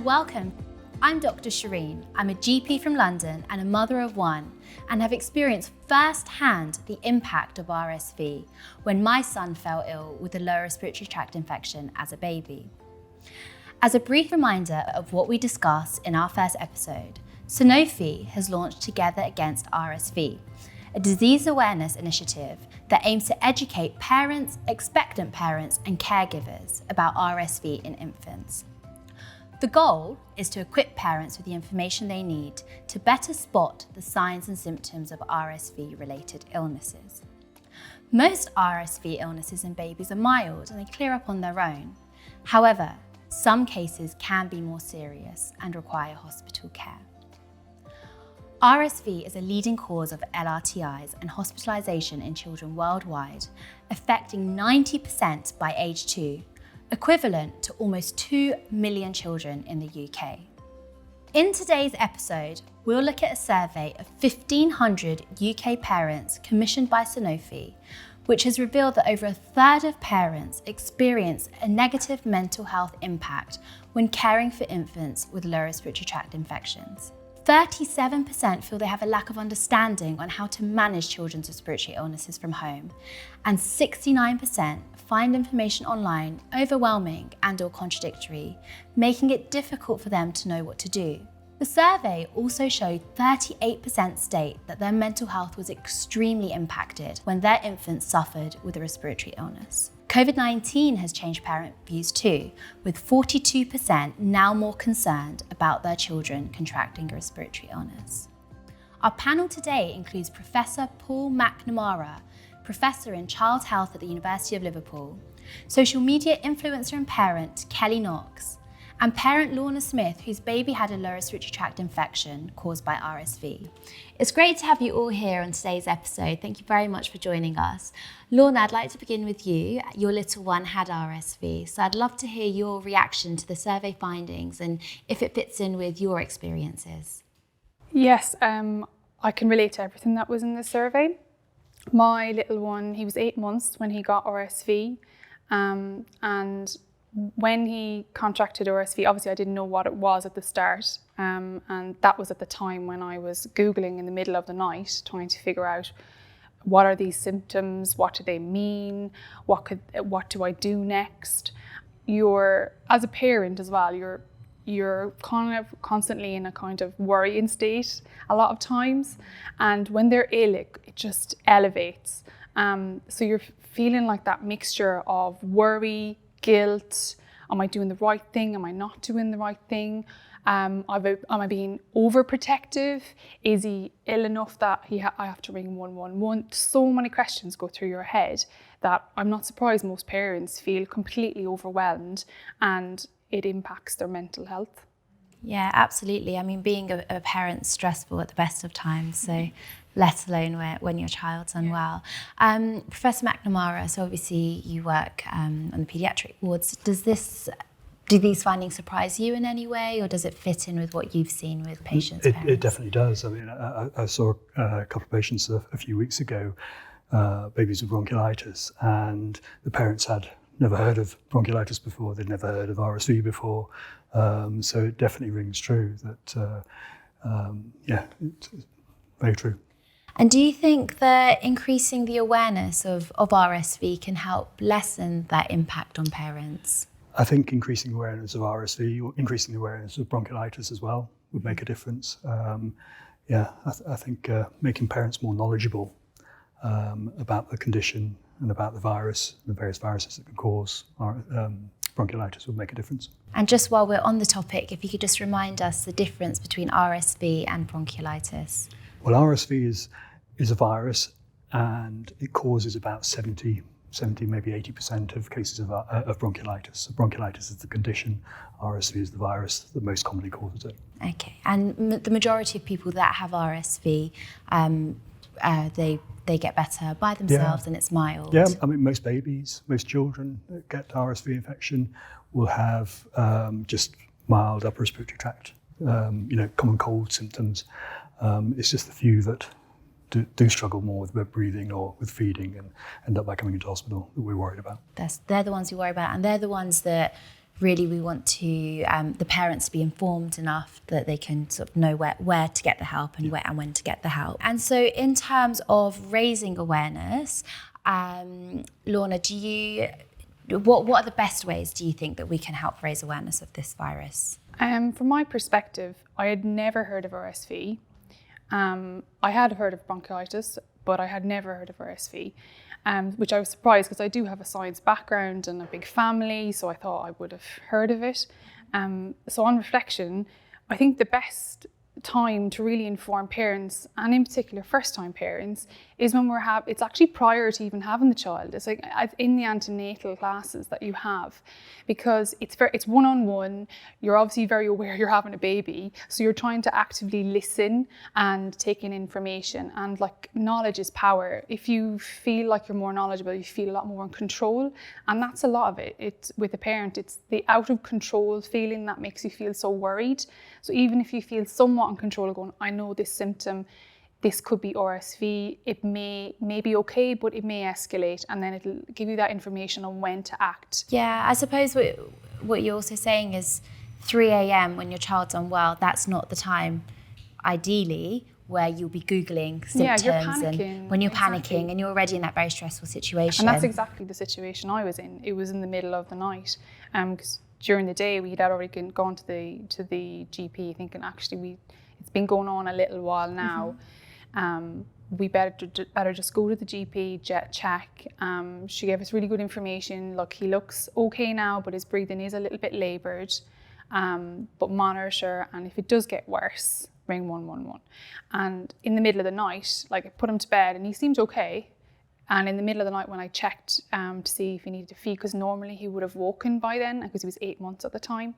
welcome. I'm Dr Shireen. I'm a GP from London and a mother of one, and have experienced firsthand the impact of RSV when my son fell ill with a lower respiratory tract infection as a baby. As a brief reminder of what we discussed in our first episode, Sanofi has launched Together Against RSV, a disease awareness initiative that aims to educate parents, expectant parents, and caregivers about RSV in infants. The goal is to equip parents with the information they need to better spot the signs and symptoms of RSV-related illnesses. Most RSV illnesses in babies are mild and they clear up on their own. However, some cases can be more serious and require hospital care. RSV is a leading cause of LRTIs and hospitalisation in children worldwide, affecting 90% by age 2, equivalent to almost 2 million children in the UK. In today's episode, we'll look at a survey of 1,500 UK parents commissioned by Sanofi, which has revealed that over a third of parents experience a negative mental health impact when caring for infants with lower respiratory tract infections. 37% feel they have a lack of understanding on how to manage children's respiratory illnesses from home, and 69% find information online overwhelming and/or contradictory, making it difficult for them to know what to do. The survey also showed 38% state that their mental health was extremely impacted when their infant suffered with a respiratory illness. COVID-19 has changed parent views too, with 42% now more concerned about their children contracting a respiratory illness. Our panel today includes Professor Paul McNamara, Professor in Child Health at the University of Liverpool, social media influencer and parent Kelly Knox, and parent Lorna Smith, whose baby had a lower respiratory tract infection caused by RSV. It's great to have you all here on today's episode. Thank you very much for joining us. Lorna, I'd like to begin with you. Your little one had RSV, so I'd love to hear your reaction to the survey findings and if it fits in with your experiences. Yes, I can relate to everything that was in the survey. My little one, he was 8 months when he got RSV, and when he contracted RSV, obviously I didn't know what it was at the start, and that was at the time when I was Googling in the middle of the night, trying to figure out what are these symptoms, what do they mean, what do I do next. As a parent as well, you're kind of constantly in a kind of worrying state a lot of times, and when they're ill, it just elevates. So you're feeling like that mixture of worry, guilt. Am I doing the right thing? Am I not doing the right thing? Am I being overprotective? Is he ill enough that I have to ring 111? So many questions go through your head that I'm not surprised most parents feel completely overwhelmed, and it impacts their mental health. Yeah, absolutely. I mean, being a parent's stressful at the best of times, so let alone when your child's unwell. Professor McNamara, so obviously you work on the paediatric wards. Do these findings surprise you in any way, or does it fit in with what you've seen with patients' parents? It definitely does. I mean, I saw a couple of patients a few weeks ago, babies with bronchiolitis, and the parents had never heard of bronchiolitis before, they'd never heard of RSV before. So it definitely rings true that, it's very true. And do you think that increasing the awareness of RSV can help lessen that impact on parents? I think increasing awareness of RSV, or increasing the awareness of bronchiolitis as well, would make a difference. I think making parents more knowledgeable about the condition and about the virus, the various viruses that can cause bronchiolitis, would make a difference. And just while we're on the topic, if you could just remind us the difference between RSV and bronchiolitis. Well, RSV is a virus, and it causes about 70, maybe 80% of cases of bronchiolitis. So bronchiolitis is the condition, RSV is the virus that most commonly causes it. Okay, and the majority of people that have RSV, they get better by themselves, and it's mild. Yeah, I mean, most babies, most children that get RSV infection will have just mild upper respiratory tract, common cold symptoms. It's just the few that do struggle more with breathing or with feeding and end up by coming into hospital that we're worried about. They're the ones you worry about, and they're the ones that really we want to the parents to be informed enough that they can sort of know where to get the help and where and when to get the help. And so in terms of raising awareness, Lorna, what are the best ways do you think that we can help raise awareness of this virus? From my perspective, I had never heard of RSV. I had heard of bronchitis, but I had never heard of RSV, which I was surprised because I do have a science background and a big family, so I thought I would have heard of it. So on reflection, I think the best time to really inform parents, and in particular first-time parents, is when it's actually prior to even having the child. It's like in the antenatal classes that you have, because it's one-on-one. You're obviously very aware you're having a baby, so you're trying to actively listen and take in information, and like knowledge is power. If you feel like you're more knowledgeable, you feel a lot more in control, and that's a lot of it. It's with a parent, it's the out of control feeling that makes you feel so worried. So even if you feel somewhat in control of going, I know this symptom, this could be RSV, it may be okay, but it may escalate, and then it'll give you that information on when to act. Yeah, I suppose what you're also saying is 3 a.m. when your child's unwell, that's not the time, ideally, where you'll be Googling symptoms. Yeah, you're panicking. And when you're Exactly. panicking and you're already in that very stressful situation. And that's exactly the situation I was in. It was in the middle of the night, because during the day we had already gone to the GP thinking actually it's been going on a little while now. We better just go to the GP, check. She gave us really good information. Look, he looks okay now, but his breathing is a little bit laboured. But monitor, and if it does get worse, ring 111. And in the middle of the night, like I put him to bed and he seemed okay. And in the middle of the night when I checked to see if he needed to feed, because normally he would have woken by then because he was 8 months at the time.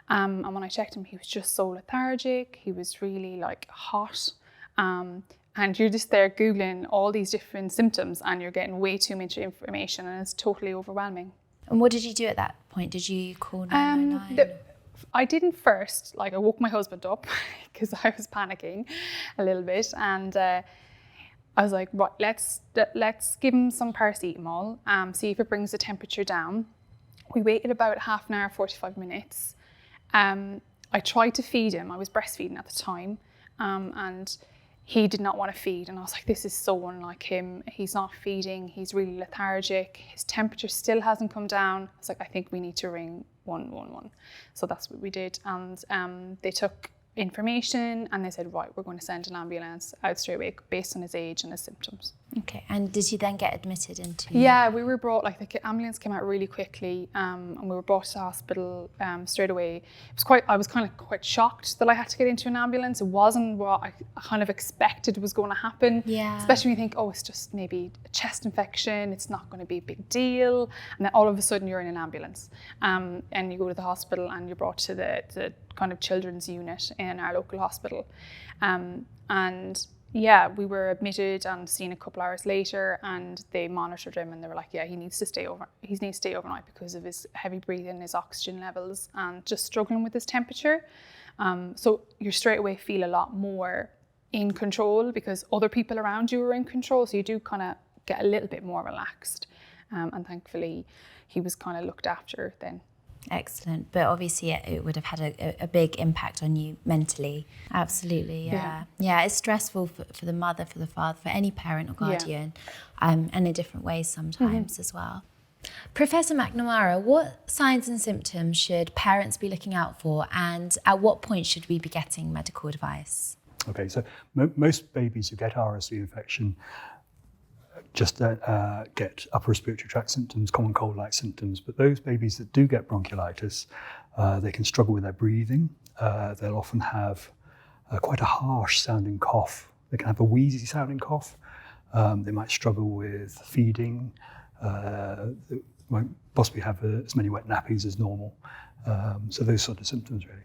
And when I checked him, he was just so lethargic. He was really like hot. And you're just there Googling all these different symptoms and you're getting way too much information and it's totally overwhelming. And what did you do at that point? Did you call 999? I didn't first. Like I woke my husband up because I was panicking a little bit, and I was like, right, let's give him some paracetamol, see if it brings the temperature down. We waited about half an hour, 45 minutes. I tried to feed him. I was breastfeeding at the time, and he did not want to feed. And I was like, this is so unlike him. He's not feeding. He's really lethargic. His temperature still hasn't come down. I was like, I think we need to ring 111. So that's what we did. And they took information and they said, right, we're going to send an ambulance out straight away based on his age and his symptoms. Okay, and did you then get admitted into? Yeah, we were brought, like the ambulance came out really quickly, and we were brought to hospital straight away. I was kind of quite shocked that I had to get into an ambulance. It wasn't what I kind of expected was going to happen. Yeah. Especially when you think, oh, it's just maybe a chest infection, it's not going to be a big deal. And then all of a sudden you're in an ambulance, and you go to the hospital and you're brought to the kind of children's unit in our local hospital. And yeah, we were admitted and seen a couple hours later, and they monitored him and they were like, yeah, he needs to stay overnight because of his heavy breathing, his oxygen levels, and just struggling with his temperature. So you straight away feel a lot more in control because other people around you are in control. So you do kind of get a little bit more relaxed. And thankfully he was kind of looked after then. Excellent. But obviously it would have had a big impact on you mentally. Absolutely, yeah. Yeah, it's stressful for the mother, for the father, for any parent or guardian, and in different ways sometimes as well. Professor McNamara, what signs and symptoms should parents be looking out for, and at what point should we be getting medical advice? Okay, so most babies who get RSV infection just get upper respiratory tract symptoms, common cold-like symptoms. But those babies that do get bronchiolitis, they can struggle with their breathing. They'll often have quite a harsh sounding cough. They can have a wheezy sounding cough. They might struggle with feeding. They won't possibly have as many wet nappies as normal. So those sort of symptoms really.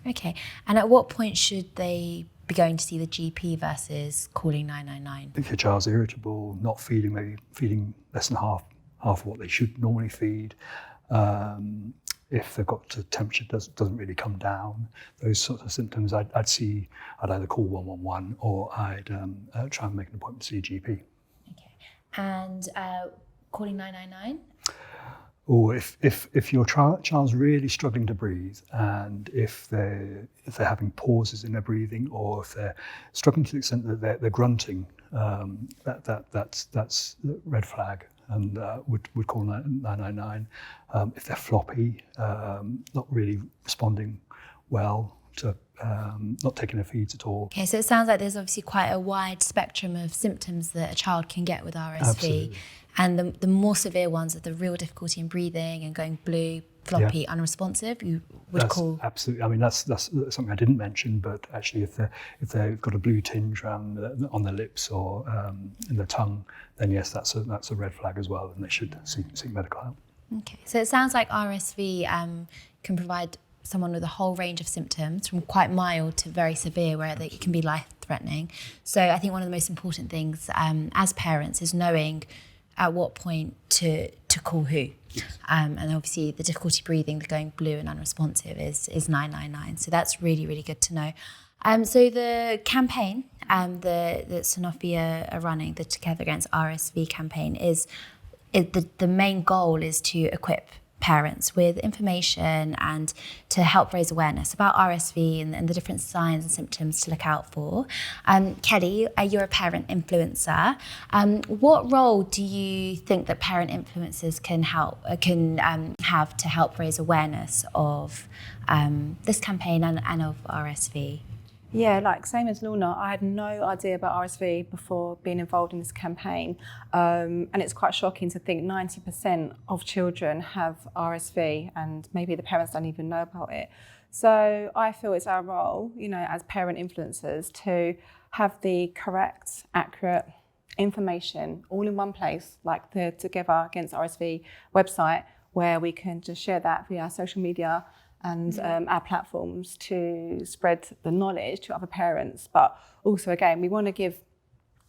Okay, and at what point should they be going to see the GP versus calling 999? If your child's irritable, not feeding, maybe feeding less than half of what they should normally feed, if they've got the temperature doesn't really come down, those sorts of symptoms, I'd either call 111 or I'd try and make an appointment to see a GP. Okay, and calling 999? or if your child's really struggling to breathe, and if they're having pauses in their breathing, or if they're struggling to the extent that they're grunting, that's the red flag, and would call 999. If they're floppy, not really responding well to not taking their feeds at all. Okay, so it sounds like there's obviously quite a wide spectrum of symptoms that a child can get with RSV. Absolutely. And the more severe ones are the real difficulty in breathing and going blue, floppy, unresponsive, you would call. Absolutely. I mean, that's something I didn't mention, but actually if they've got a blue tinge around on their lips or in their tongue, then yes, that's a red flag as well, and they should seek medical help. Okay, so it sounds like RSV can provide someone with a whole range of symptoms, from quite mild to very severe, where it can be life-threatening. So I think one of the most important things as parents is knowing at what point to call who. Yes. And obviously the difficulty breathing, the going blue and unresponsive is 999. So that's really, really good to know. So the campaign that Sanofi are running, the Together Against RSV campaign, the main goal is to equip parents with information and to help raise awareness about RSV and the different signs and symptoms to look out for. Kelly, you're a parent influencer. What role do you think that parent influencers can have to help raise awareness of this campaign and of RSV? Yeah, like same as Lorna, I had no idea about RSV before being involved in this campaign. And it's quite shocking to think 90% of children have RSV and maybe the parents don't even know about it. So I feel it's our role, as parent influencers, to have the correct, accurate information all in one place, like the Together Against RSV website, where we can just share that via social media and our platforms to spread the knowledge to other parents. But also, again, we want to give,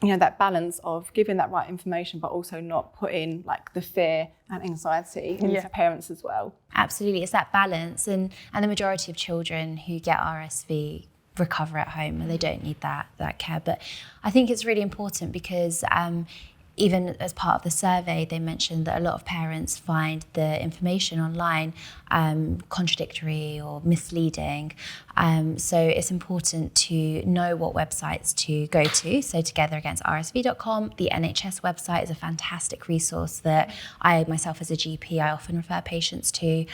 that balance of giving that right information, but also not putting like the fear and anxiety into parents as well. Absolutely, it's that balance, and the majority of children who get RSV recover at home and they don't need that care. But I think it's really important because even as part of the survey, they mentioned that a lot of parents find the information online contradictory or misleading. So it's important to know what websites to go to. So togetheragainstrsv.com, the NHS website is a fantastic resource that I myself as a GP, I often refer patients to,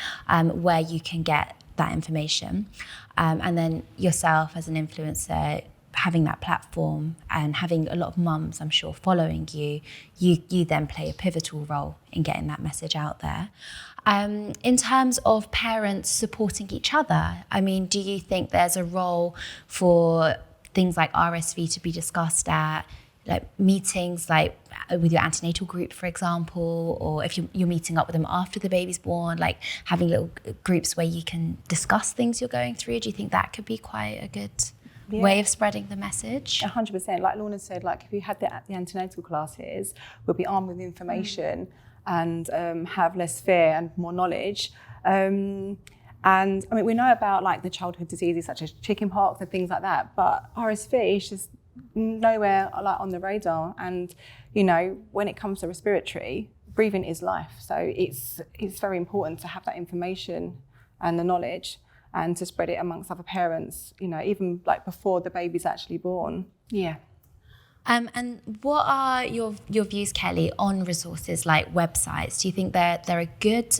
where you can get that information. And then yourself as an influencer, having that platform and having a lot of mums, I'm sure, following you then play a pivotal role in getting that message out there. In terms of parents supporting each other, I mean, do you think there's a role for things like RSV to be discussed at like meetings, like with your antenatal group, for example, or if you're meeting up with them after the baby's born, like having little groups where you can discuss things you're going through? Do you think that could be quite a good way of spreading the message? 100%. Like Lorna said, like if you had the antenatal classes, we'll be armed with information and have less fear and more knowledge. And I mean, we know about like the childhood diseases such as chickenpox and things like that, but RSV is just nowhere like on the radar. And when it comes to respiratory, breathing is life. So it's very important to have that information and the knowledge, and to spread it amongst other parents, even like before the baby's actually born. Yeah. And what are your views, Kelly, on resources like websites? Do you think they're a good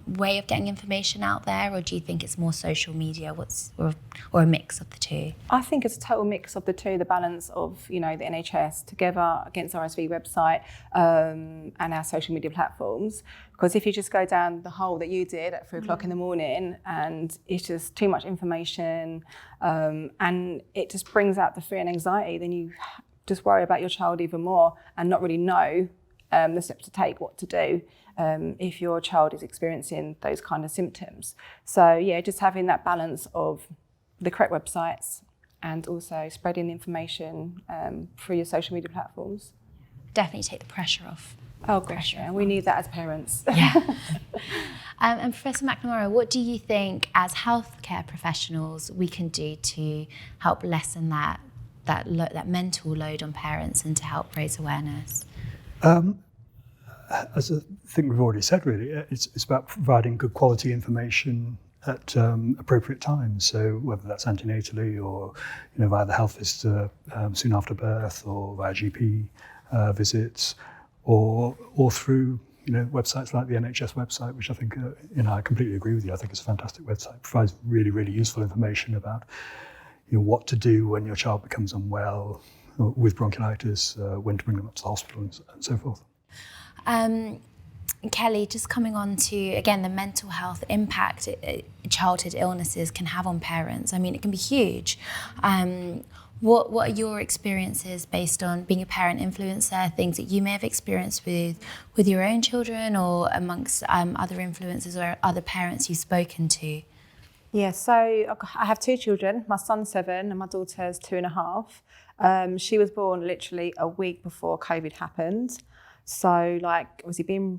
way of getting information out there, or do you think it's more social media, or a mix of the two? I think it's a total mix of the two, the balance of, the NHS Together Against RSV website and our social media platforms. Because if you just go down the hole that you did at 3 o'clock in the morning and it's just too much information and it just brings out the fear and anxiety, then you just worry about your child even more and not really know the steps to take, what to do if your child is experiencing those kind of symptoms. So yeah, just having that balance of the correct websites and also spreading the information through your social media platforms. Definitely take the pressure off. Oh gosh, yeah, we need that as parents. Yeah. And Professor McNamara, what do you think as healthcare professionals we can do to help lessen that mental load on parents and to help raise awareness? as I think we've already said, really, it's about providing good quality information at appropriate times. So whether that's antenatally or via the health visitor soon after birth, or via GP visits, or through websites like the NHS website, which I think I completely agree with you. I think it's a fantastic website. It provides really, really useful information about what to do when your child becomes unwell with bronchiolitis, when to bring them up to the hospital, and so forth. Kelly, just coming on to, again, the mental health impact childhood illnesses can have on parents. I mean, it can be huge. What are your experiences based on being a parent influencer, things that you may have experienced with your own children, or amongst other influencers or other parents you've spoken to? Yeah, so I have 2 children. My son's 7 and my daughter's 2.5. She was born literally a week before COVID happened. So obviously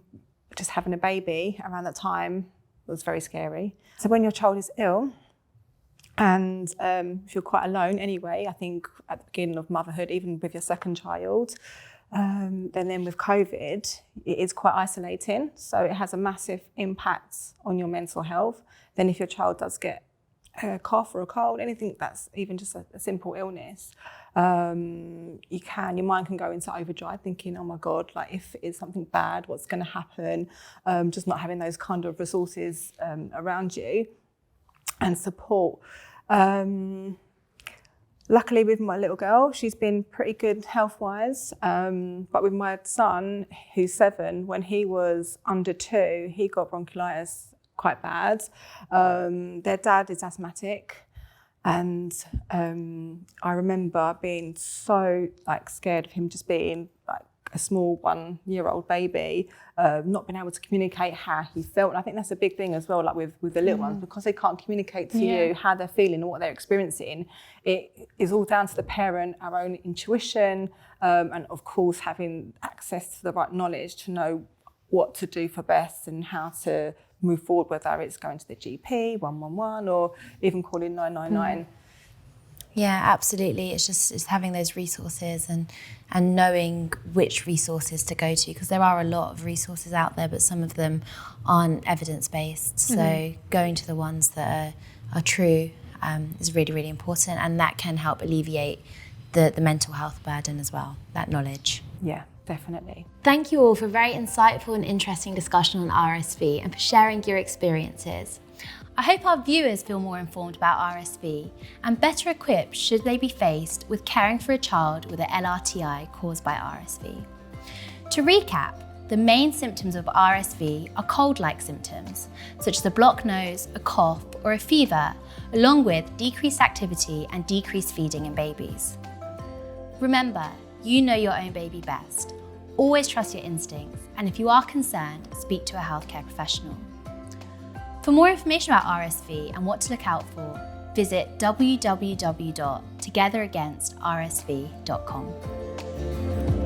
just having a baby around that time was very scary. So when your child is ill, and if you're quite alone anyway, I think at the beginning of motherhood, even with your second child, then with COVID, it is quite isolating. So it has a massive impact on your mental health. Then if your child does get a cough or a cold, anything that's even just a simple illness, your mind can go into overdrive, thinking, oh my God, if it's something bad, what's going to happen? Just not having those kind of resources around you and support. Luckily with my little girl, she's been pretty good health-wise. But with my son, who's 7, when he was under 2, he got bronchiolitis quite bad. Their dad is asthmatic. And I remember being so scared of him just being a small 1-year-old baby, not being able to communicate how he felt. And I think that's a big thing as well, with the little ones, because they can't communicate to you how they're feeling and what they're experiencing. It is all down to the parent, our own intuition, and of course having access to the right knowledge to know what to do for best and how to move forward, whether it's going to the GP, 111, or even calling 999. Yeah, absolutely. It's having those resources and knowing which resources to go to, because there are a lot of resources out there, but some of them aren't evidence-based. So going to the ones that are true is really, really important, and that can help alleviate the mental health burden as well, that knowledge. Yeah, definitely. Thank you all for a very insightful and interesting discussion on RSV and for sharing your experiences. I hope our viewers feel more informed about RSV and better equipped should they be faced with caring for a child with an LRTI caused by RSV. To recap, the main symptoms of RSV are cold-like symptoms, such as a blocked nose, a cough, or a fever, along with decreased activity and decreased feeding in babies. Remember, you know your own baby best. Always trust your instincts, and if you are concerned, speak to a healthcare professional. For more information about RSV and what to look out for, visit www.togetheragainstrsv.com.